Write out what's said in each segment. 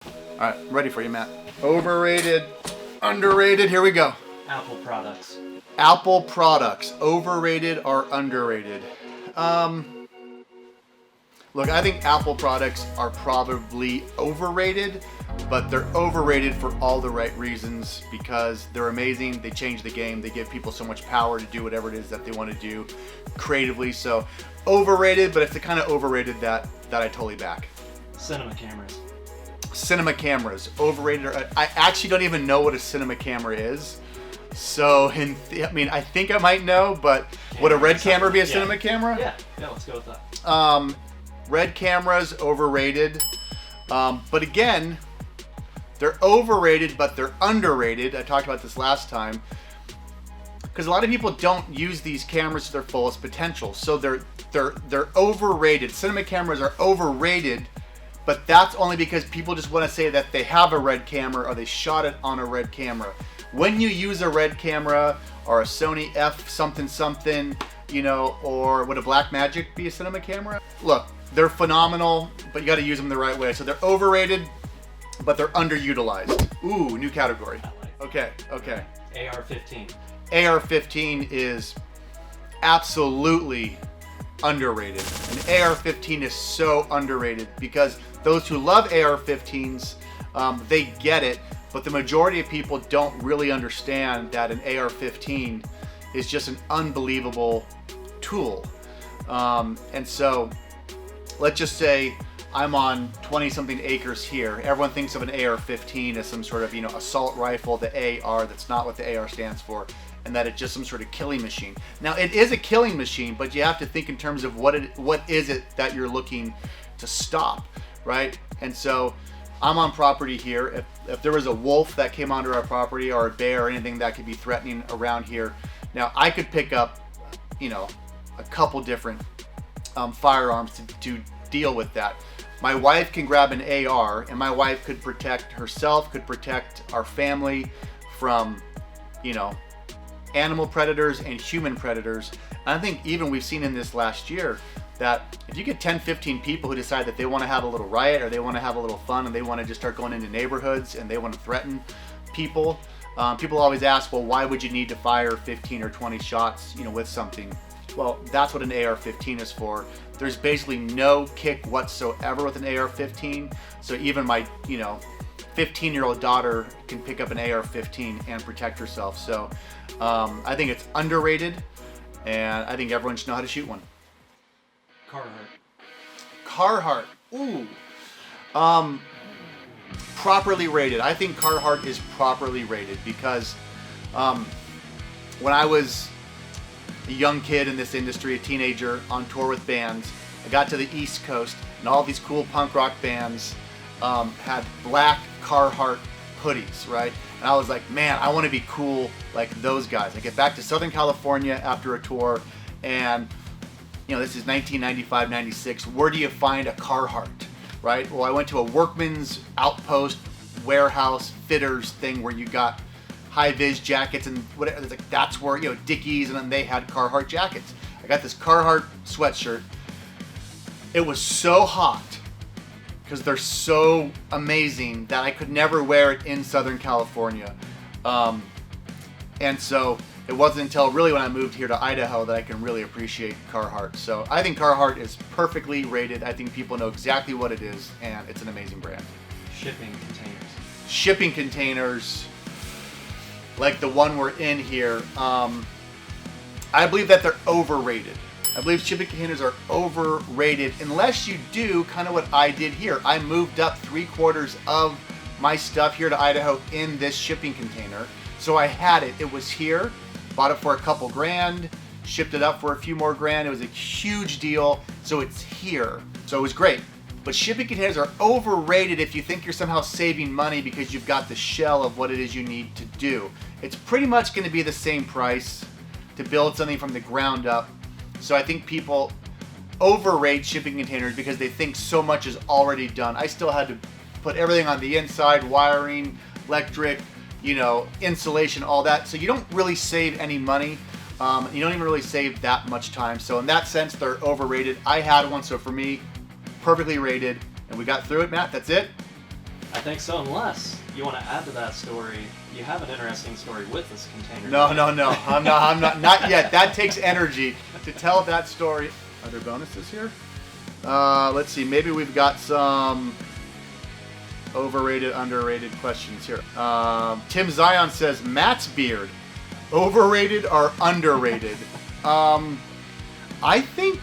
All right, ready for you, Matt. Overrated, underrated, here we go. Apple products. Apple products, overrated or underrated? Look, I think Apple products are probably overrated, but they're overrated for all the right reasons because they're amazing. They change the game. They give people so much power to do whatever it is that they want to do creatively. So overrated, but it's the kind of overrated that I totally back. Cinema cameras. Cinema cameras, overrated. I actually don't even know what a cinema camera is. So, I think I might know, but would a red camera be a cinema camera? Yeah, let's go with that. Red cameras, overrated. But again, they're overrated, but they're underrated. I talked about this last time. Because a lot of people don't use these cameras to their fullest potential. So they're overrated. Cinema cameras are overrated, but that's only because people just want to say that they have a red camera or they shot it on a red camera. When you use a red camera or a Sony F something, or would a Blackmagic be a cinema camera? Look, they're phenomenal, but you got to use them the right way. So they're overrated, but they're underutilized. Ooh, new category. Okay. AR15. AR15 is absolutely underrated. And AR15 is so underrated because those who love AR15s, they get it, but the majority of people don't really understand that an AR15 is just an unbelievable tool. And so let's just say I'm on 20-something acres here. Everyone thinks of an AR-15 as some sort of, assault rifle, the AR. That's not what the AR stands for, and that it's just some sort of killing machine. Now, it is a killing machine, but you have to think in terms of what is it that you're looking to stop, right? And so I'm on property here. If there was a wolf that came onto our property or a bear or anything that could be threatening around here, now I could pick up, a couple different firearms to deal with that. My wife can grab an AR, and my wife could protect herself, could protect our family from, animal predators and human predators. And I think even we've seen in this last year that if you get 10, 15 people who decide that they want to have a little riot or they want to have a little fun and they want to just start going into neighborhoods and they want to threaten people, people always ask, well, why would you need to fire 15 or 20 shots, with something? Well, that's what an AR-15 is for. There's basically no kick whatsoever with an AR-15. So even my, 15-year-old daughter can pick up an AR-15 and protect herself. So I think it's underrated, and I think everyone should know how to shoot one. Carhartt. Ooh. Properly rated. I think Carhartt is properly rated because when I was a young kid in this industry, a teenager on tour with bands, I got to the East Coast and all these cool punk rock bands had black Carhartt hoodies, right? And I was like, man, I want to be cool like those guys. I get back to Southern California after a tour and this is 1995, 96. Where do you find a Carhartt, right? Well, I went to a workman's outpost warehouse fitters thing where you got high-vis jackets and whatever. It's like that's where Dickies, and then they had Carhartt jackets. I got this Carhartt sweatshirt. It was so hot because they're so amazing that I could never wear it in Southern California, and so it wasn't until really when I moved here to Idaho that I can really appreciate Carhartt. So I think Carhartt is perfectly rated. I think people know exactly what it is, and it's an amazing brand. Shipping containers. Like the one we're in here, I believe that they're overrated. I believe shipping containers are overrated unless you do kind of what I did here. I moved up 3/4 of my stuff here to Idaho in this shipping container. So I had it. It was here. Bought it for a couple grand. Shipped it up for a few more grand. It was a huge deal. So it's here. So it was great. But shipping containers are overrated if you think you're somehow saving money because you've got the shell of what it is you need to do. It's pretty much going to be the same price to build something from the ground up. So I think people overrate shipping containers because they think so much is already done. I still had to put everything on the inside, wiring, electric, insulation, all that. So you don't really save any money. You don't even really save that much time. So in that sense, they're overrated. I had one, so for me, perfectly rated. And we got through it, Matt. That's it? I think so, unless you want to add to that story. You have an interesting story with this container. No. I'm not yet. That takes energy to tell that story. Are there bonuses here? Let's see. Maybe we've got some overrated, underrated questions here. Tim Zion says Matt's beard, overrated or underrated? I think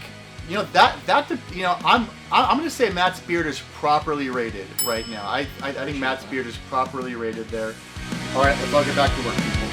I'm going to say Matt's beard is properly rated right now. I think Matt's beard is properly rated there. All right, let's all get back to work, people.